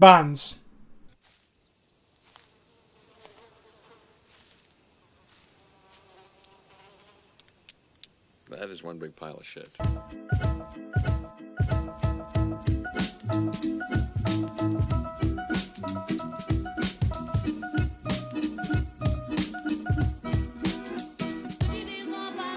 Bans. That is one big pile of shit.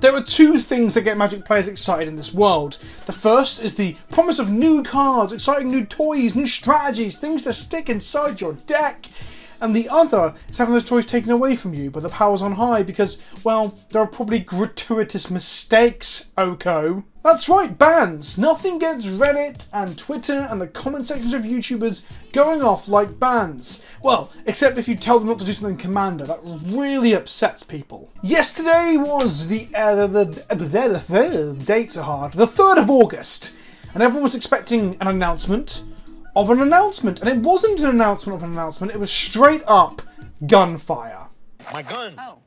There are two things that get Magic players excited in this world. The first is the promise of new cards, exciting new toys, new strategies, things to stick inside your deck. And the other is having those toys taken away from you, but the power's on high because, well, there are probably gratuitous mistakes, Oko. That's right, bans! Nothing gets Reddit and Twitter and the comment sections of YouTubers going off like bans. Well, except if you tell them not to do something in Commander. That really upsets people. Yesterday was the dates are hard. The 3rd of August. And everyone was expecting an announcement of an announcement. And it wasn't an announcement of an announcement. It was straight up gunfire. My guns. Oh.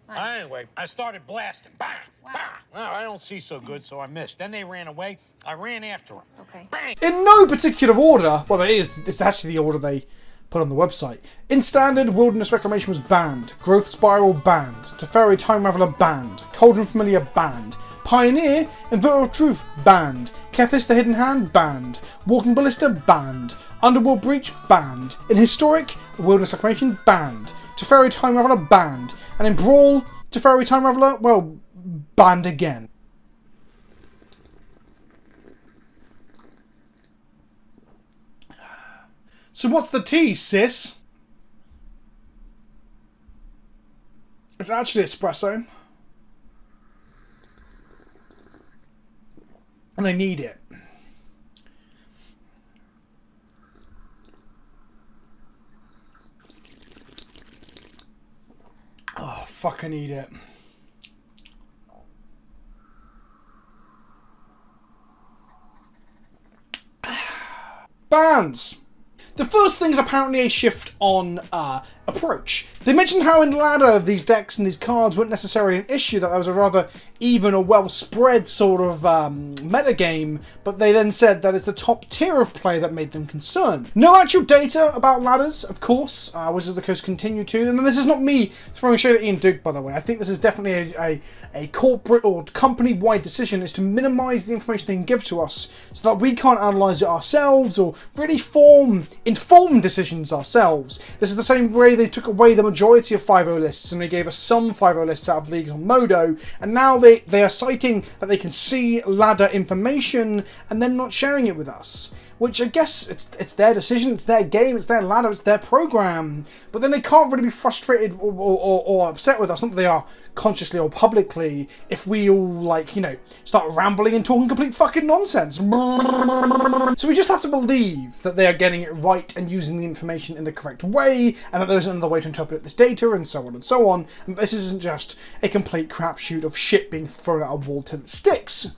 Anyway, I started blasting. Bang! Wow. Bang! Well, I don't see so good, so I missed. Then they ran away. I ran after them. Okay. Bang! In no particular order. Well, it's actually the order they put on the website. In Standard, Wilderness Reclamation was banned. Growth Spiral banned. Teferi Time Raveler banned. Cauldron Familiar banned. Pioneer, Inverter of Truth banned. Kethis the Hidden Hand banned. Walking Ballista banned. Underworld Breach banned. In Historic, Wilderness Reclamation banned. Teferi Time Raveler banned. And in Brawl, Teferi Time Raveler, well, banned again. So what's the tea, sis? It's actually espresso. And I need it. Oh, fuck, I need it. Bans! The first thing is apparently a shift on approach. They mentioned how in ladder these decks and these cards weren't necessarily an issue, that there was a rather even or well spread sort of metagame, but they then said that it's the top tier of play that made them concerned. No actual data about ladders, of course. Wizards of the Coast continue to, and this is not me throwing shade at Ian Duke, by the way. I think this is definitely a corporate or company-wide decision, is to minimise the information they can give to us so that we can't analyse it ourselves or really form informed decisions ourselves. This is the same way they took away the majority of 5.0 lists and they gave us some 5.0 lists out of leagues on Modo, and now they are citing that they can see ladder information and then not sharing it with us. Which I guess it's their decision, it's their game, it's their ladder, it's their program. But then they can't really be frustrated or upset with us, not that they are consciously or publicly, if we all, like, you know, start rambling and talking complete fucking nonsense. So we just have to believe that they are getting it right and using the information in the correct way, and that there's another way to interpret this data, and so on and so on. And this isn't just a complete crapshoot of shit being thrown at a wall till it sticks.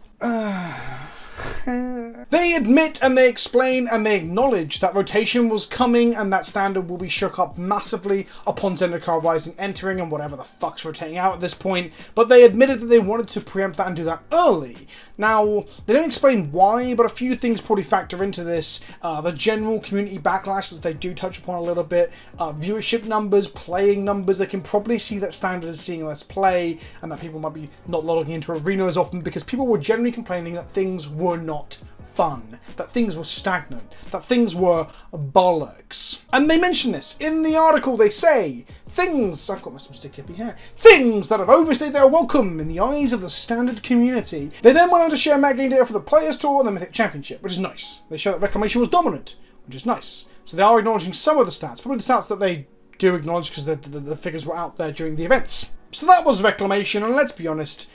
They admit and they explain and they acknowledge that rotation was coming and that Standard will be shook up massively upon Zendikar Rising entering and whatever the fuck's rotating out at this point, but they admitted that they wanted to preempt that and do that early. Now, they don't explain why, but a few things probably factor into this. The general community backlash that they do touch upon a little bit, viewership numbers, playing numbers. They can probably see that Standard is seeing less play and that people might be not logging into Arena as often because people were generally complaining that things were not fun, that things were stagnant, that things were bollocks. And they mention this in the article. They say things, I've got some sticky hippie hair, things that have overstayed their welcome in the eyes of the Standard community. They then went on to share metagame data for the Players Tour and the Mythic Championship, which is nice. They show that Reclamation was dominant, which is nice. So they are acknowledging some of the stats, probably the stats that they do acknowledge because the figures were out there during the events. So that was Reclamation, and let's be honest,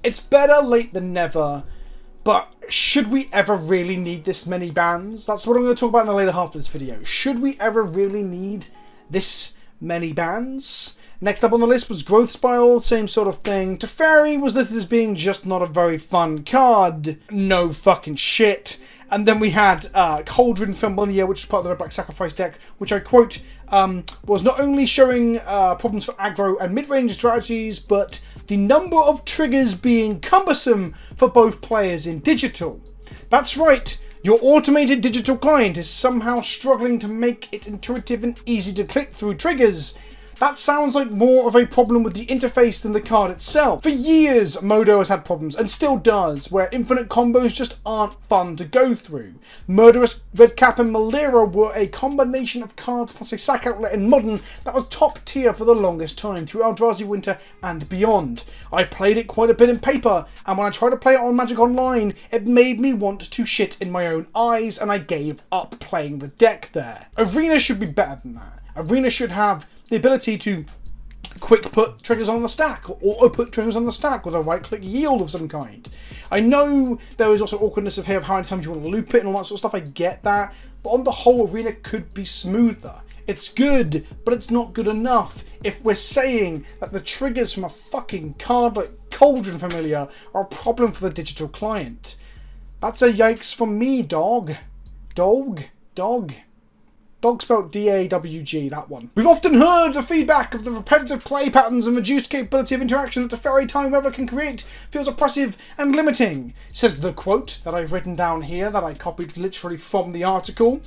it's better late than never. But should we ever really need this many bans? That's what I'm going to talk about in the later half of this video. Should we ever really need this many bans? Next up on the list was Growth Spiral, same sort of thing. Teferi was listed as being just not a very fun card. No fucking shit. And then we had Cauldron Familiar, which is part of the Red Black Sacrifice deck, which I quote, was not only showing problems for aggro and mid-range strategies, but the number of triggers being cumbersome for both players in Digital. That's right, Your automated digital client is somehow struggling to make it intuitive and easy to click through triggers. That sounds like more of a problem with the interface than the card itself. For years, Modo has had problems, and still does, where infinite combos just aren't fun to go through. Murderous, Redcap and Malira were a combination of cards plus a sack outlet in Modern that was top tier for the longest time, through Eldrazi Winter and beyond. I played it quite a bit in paper, and when I tried to play it on Magic Online, it made me want to shit in my own eyes, and I gave up playing the deck there. Arena should be better than that. Arena should have the ability to quick put triggers on the stack, or auto put triggers on the stack with a right click yield of some kind. I know there is also awkwardness of here of how many times you want to loop it and all that sort of stuff, I get that, but on the whole, Arena could be smoother. It's good, but it's not good enough if we're saying that the triggers from a fucking card like Cauldron Familiar are a problem for the digital client. That's a yikes for me, dog. Dog? Dog spelled D-A-W-G, that one. We've often heard the feedback of the repetitive play patterns and reduced capability of interaction that the Fairy Time Reveler can create feels oppressive and limiting, says the quote that I've written down here that I copied literally from the article.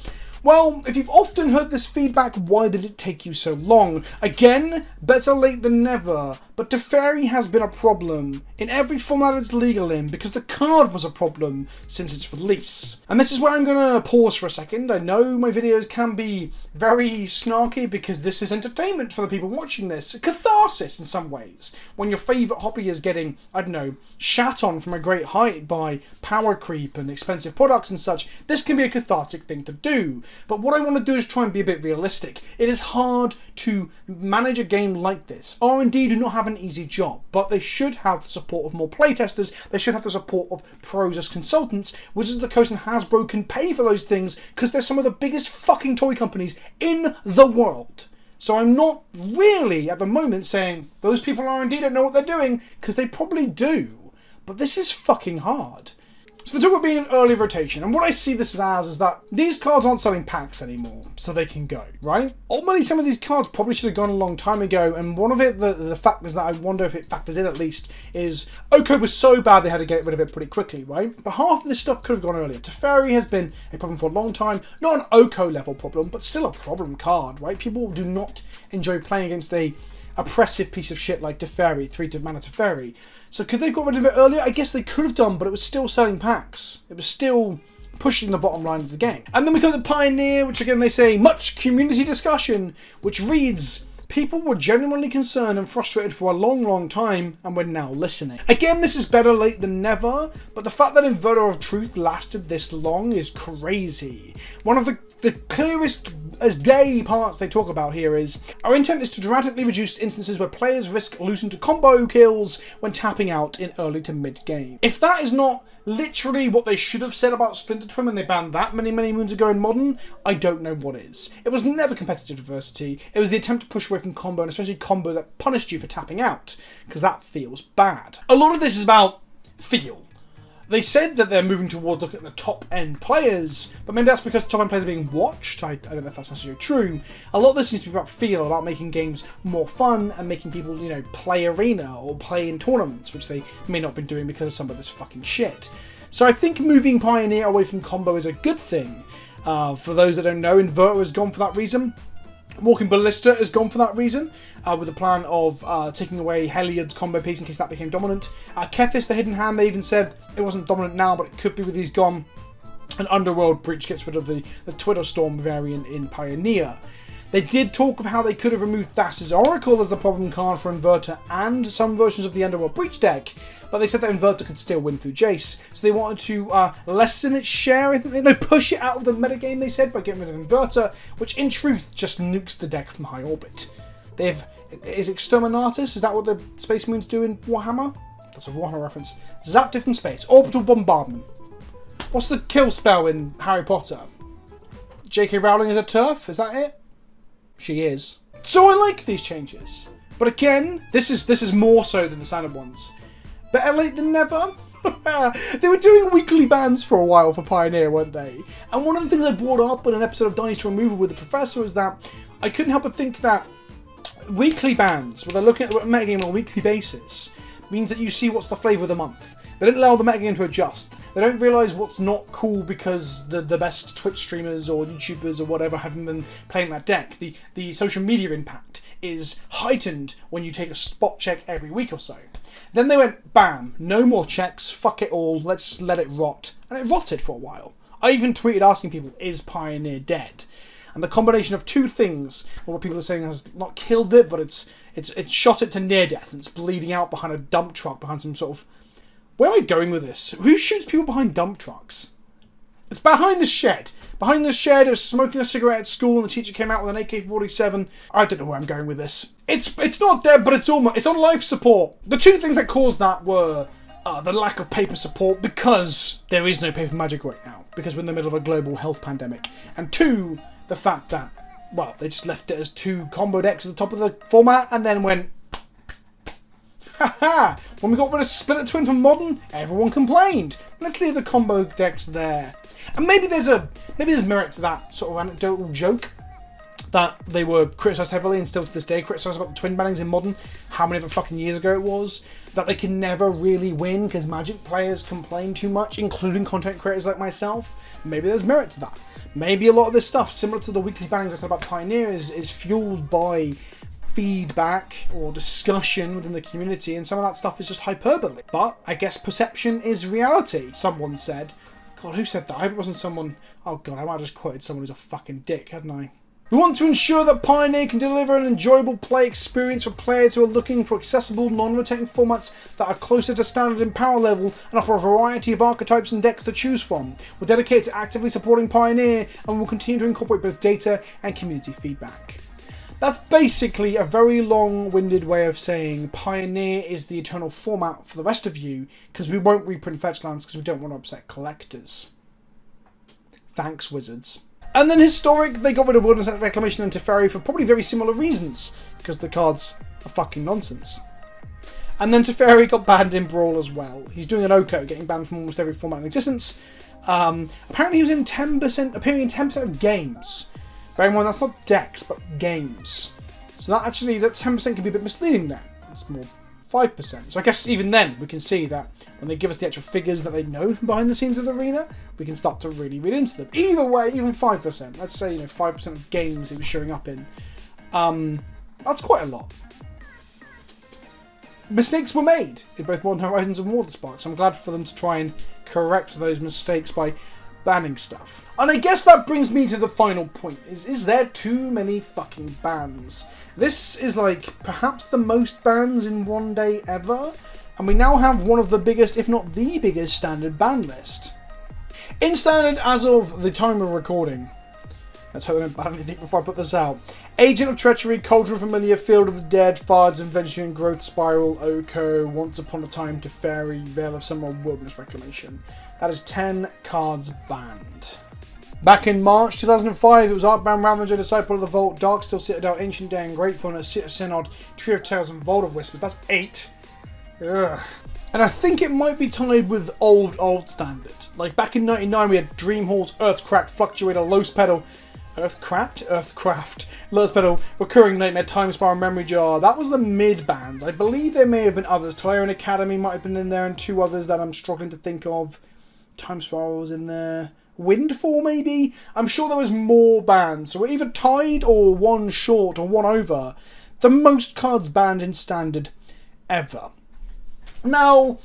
Well, if you've often heard this feedback, why did it take you so long? Again, better late than never, but Teferi has been a problem in every format it's legal in because the card was a problem since its release. And this is where I'm going to pause for a second. I know my videos can be very snarky because this is entertainment for the people watching this. A catharsis in some ways. When your favourite hobby is getting, I don't know, shat on from a great height by power creep and expensive products and such, this can be a cathartic thing to do. But what I want to do is try and be a bit realistic. It is hard to manage a game like this. R&D do not have an easy job, but they should have the support of more playtesters. They should have the support of pros as consultants. Wizards of the Coast and Hasbro can pay for those things because they're some of the biggest fucking toy companies in the world. So I'm not really at the moment saying those people in R&D don't know what they're doing, because they probably do. But this is fucking hard. So they talk about being an early rotation, and what I see this as is that these cards aren't selling packs anymore, so they can go, right? Ultimately, some of these cards probably should have gone a long time ago, and one of it, the factors that I wonder if it factors in at least, is Oko was so bad they had to get rid of it pretty quickly, right? But half of this stuff could have gone earlier. Teferi has been a problem for a long time, not an Oko level problem, but still a problem card, right? People do not enjoy playing against a oppressive piece of shit like Teferi, 3-mana Teferi. So could they have got rid of it earlier? I guess they could have done, but it was still selling packs. It was still pushing the bottom line of the game. And then we come to Pioneer, which again they say, much community discussion, which reads, people were genuinely concerned and frustrated for a long time, and we're now listening. Again, this is better late than never, but the fact that Inverter of Truth lasted this long is crazy. One of the clearest as day parts they talk about here is, our intent is to dramatically reduce instances where players risk losing to combo kills when tapping out in early to mid game. If that is not literally what they should have said about Splinter Twin when they banned that many moons ago in Modern, I don't know what is. It was never competitive diversity. It was the attempt to push away from combo, and especially combo that punished you for tapping out, because that feels bad. A lot of this is about feel. They said that they're moving towards looking at the top-end players, but maybe that's because top-end players are being watched. I don't know if that's necessarily true. A lot of this seems to be about feel, about making games more fun and making people, you know, play Arena or play in tournaments, which they may not have been doing because of some of this fucking shit. So I think moving Pioneer away from combo is a good thing. For those that don't know, Inverter has gone for that reason. Walking Ballista has gone for that reason, with the plan of taking away Heliod's combo piece in case that became dominant. Kethis, the Hidden Hand, they even said it wasn't dominant now, but it could be with these gone. And Underworld Breach gets rid of the Twitter Storm variant in Pioneer. They did talk of how they could have removed Thassa's Oracle as the problem card for Inverter and some versions of the Underworld Breach deck, but they said that Inverter could still win through Jace, so they wanted to lessen its share. I think they push it out of the metagame, they said, by getting rid of Inverter, which in truth just nukes the deck from high orbit. Is Exterminatus, is that what the Space Moons do in Warhammer? That's a Warhammer reference. Zap different space. Orbital Bombardment. What's the kill spell in Harry Potter? J.K. Rowling is a TERF, is that it? She is. So I like these changes. But again, this is more so than the standard ones. Better late than never. They were doing weekly bans for a while for Pioneer, weren't they? And one of the things I brought up in an episode of Dice to Removal with the Professor is that I couldn't help but think that weekly bans, where they're looking at the metagame on a weekly basis, means that you see what's the flavour of the month. They don't allow the metagame to adjust. They don't realise what's not cool because the best Twitch streamers or YouTubers or whatever haven't been playing that deck. The social media impact is heightened when you take a spot check every week or so. Then they went, bam, no more checks, fuck it all, let's just let it rot. And it rotted for a while. I even tweeted asking people, is Pioneer dead? And the combination of two things, or what people are saying has not killed it, but it's shot it to near death, and it's bleeding out behind a dump truck, behind some sort of... Where am I going with this? Who shoots people behind dump trucks? It's behind the shed. Behind the shed, it was smoking a cigarette at school, and the teacher came out with an AK-47. I don't know where I'm going with this. It's not dead, but it's on life support. The two things that caused that were the lack of paper support, because there is no paper magic right now, because we're in the middle of a global health pandemic. And two, the fact that, well, they just left it as two combo decks at the top of the format, and then went, haha, when we got rid of Splendor Twin from Modern, everyone complained. Let's leave the combo decks there. And maybe there's merit to that sort of anecdotal joke that they were criticised heavily and still to this day criticised about the twin bannings in Modern, how many of fucking years ago it was, that they can never really win because Magic players complain too much, including content creators like myself. Maybe there's merit to that. Maybe a lot of this stuff, similar to the weekly bannings I said about Pioneer, is fueled by feedback or discussion within the community, and some of that stuff is just hyperbole. But I guess perception is reality. Someone said, God, who said that? I hope it wasn't someone... Oh God, I might have just quoted someone who's a fucking dick, hadn't I? We want to ensure that Pioneer can deliver an enjoyable play experience for players who are looking for accessible, non-rotating formats that are closer to standard in power level and offer a variety of archetypes and decks to choose from. We're dedicated to actively supporting Pioneer and will continue to incorporate both data and community feedback. That's basically a very long-winded way of saying Pioneer is the eternal format for the rest of you, because we won't reprint fetch lands because we don't want to upset collectors. Thanks, Wizards. And then Historic, they got rid of Wilderness Reclamation and Teferi for probably very similar reasons, because the cards are fucking nonsense. And then Teferi got banned in Brawl as well. He's doing an OCO, getting banned from almost every format in existence. Apparently he was in 10%, appearing in 10% of games. Bear in mind, that's not decks, but games. So that 10% can be a bit misleading then. It's more 5%. So I guess even then, we can see that when they give us the actual figures that they know from behind the scenes of the arena, we can start to really read into them. Either way, even 5%. Let's say, 5% of games he was showing up in. That's quite a lot. Mistakes were made in both Modern Horizons and Waterspark, so I'm glad for them to try and correct those mistakes by banning stuff. And I guess that brings me to the final point, is there too many fucking bans? This is like perhaps the most bans in one day ever, and we now have one of the biggest, if not the biggest, standard ban list. In standard, as of the time of recording, let's hope I don't ban anything before I put this out. Agent of Treachery, Cauldron of Familiar, Field of the Dead, Fard's Invention, Growth Spiral, Oko, Once Upon a Time, Teferi, Veil of Summer, Wilderness Reclamation. That is 10 cards banned. Back in March 2005, it was Arcbound, Ravager, Disciple of the Vault, Darksteel, Citadel, Ancient Day, and Gratefulness, Synod, Tree of Tales, and Vault of Whispers. That's 8. Ugh. And I think it might be tied with old standard. Like back in 99, we had Dreamhorse, Earthcraft, Fluctuator, Los Pedal, Earthcraft, Los Pedal, Recurring Nightmare, Time Spiral, Memory Jar. That was the mid band. I believe there may have been others. Tyrant Academy might have been in there, and 2 others that I'm struggling to think of. Time Spiral was in there. Windfall, maybe? I'm sure there was more bans. So we're either tied or 1 short or 1 over the most cards banned in standard ever. Now,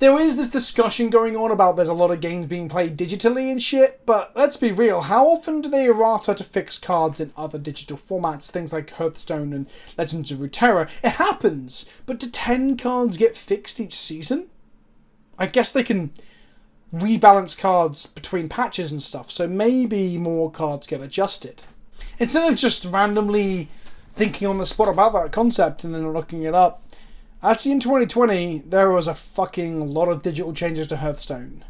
there is this discussion going on about there's a lot of games being played digitally and shit, but let's be real, how often do they errata to fix cards in other digital formats, things like Hearthstone and Legends of Runeterra? It happens, but do 10 cards get fixed each season? I guess they can rebalance cards between patches and stuff, so maybe more cards get adjusted. Instead of just randomly thinking on the spot about that concept and then looking it up, actually in 2020 there was a fucking lot of digital changes to Hearthstone.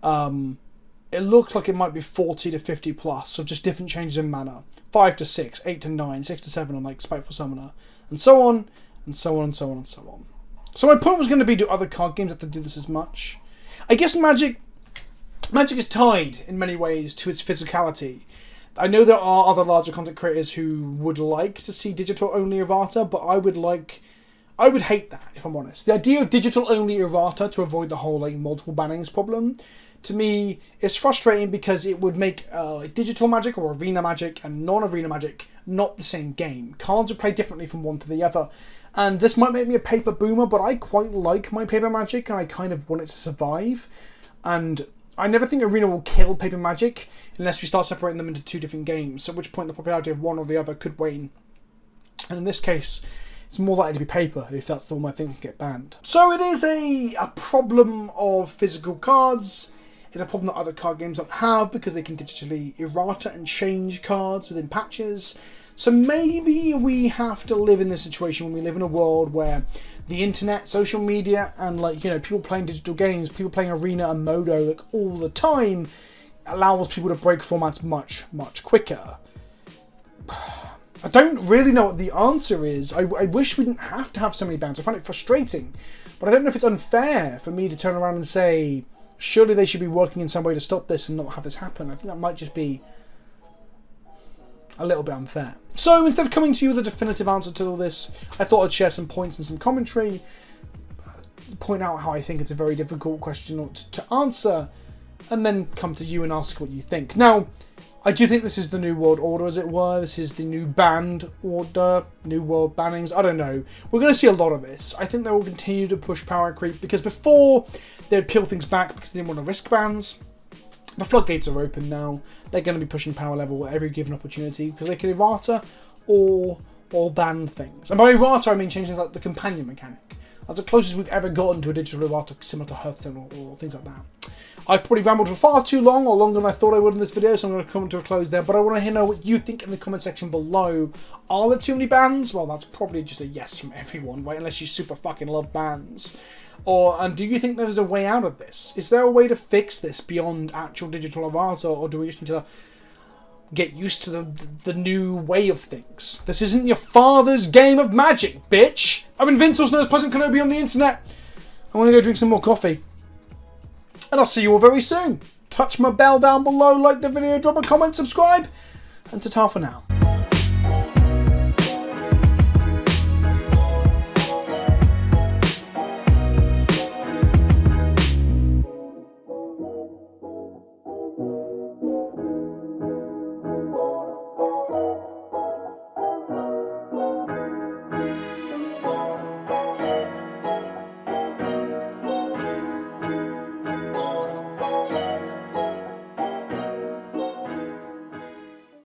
It looks like it might be 40 to 50 plus, so just different changes in mana. 5 to 6, 8 to 9, 6 to 7 on like Spiteful Summoner, and so on, and so on, and so on, and so on. So my point was going to be, do other card games have to do this as much? I guess Magic is tied in many ways to its physicality. I know there are other larger content creators who would like to see digital only errata, but I I would hate that, if I'm honest. The idea of digital-only errata to avoid the whole like multiple bannings problem, to me, is frustrating because it would make like digital Magic or Arena Magic and non-Arena Magic not the same game. Cards are played differently from one to the other. And this might make me a paper boomer, but I quite like my paper Magic and I kind of want it to survive. And I never think Arena will kill paper Magic unless we start separating them into two different games, at which point the popularity of one or the other could wane. And in this case, it's more likely to be paper if that's the one where things get banned. So it is a problem of physical cards. It's a problem that other card games don't have because they can digitally errata and change cards within patches. So maybe we have to live in this situation when we live in a world where the internet, social media, and like, you know, people playing digital games, people playing Arena and Modo like all the time, allows people to break formats much, much quicker. I don't really know what the answer is. I wish we didn't have to have so many bans. I find it frustrating, but I don't know if it's unfair for me to turn around and say, surely they should be working in some way to stop this and not have this happen. I think that might just be a little bit unfair. So instead of coming to you with a definitive answer to all this, I thought I'd share some points and some commentary, point out how I think it's a very difficult question to answer, and then come to you and ask what you think. Now, I do think this is the new world order, as it were. This is the new banned order, new world bannings. I don't know. We're going to see a lot of this. I think they will continue to push power creep, because before they'd peel things back because they didn't want to risk bans. The floodgates are open now. They're going to be pushing power level at every given opportunity because they can errata or ban things. And by errata, I mean changing like the companion mechanic. That's the closest we've ever gotten to a digital errata similar to Hearthstone or things like that. I've probably rambled for far too long, or longer than I thought I would in this video, so I'm going to come to a close there. But I want to know what you think in the comment section below. Are there too many bans? Well, that's probably just a yes from everyone, right? Unless you super fucking love bans. And do you think there's a way out of this? Is there a way to fix this beyond actual digital errata, or do we just need to get used to the new way of things? This isn't your father's game of Magic, bitch! I've been Vince, also known as PleasantKenobi on the internet. I want to go drink some more coffee. And I'll see you all very soon. Touch my bell down below, like the video, drop a comment, subscribe, and ta-ta for now.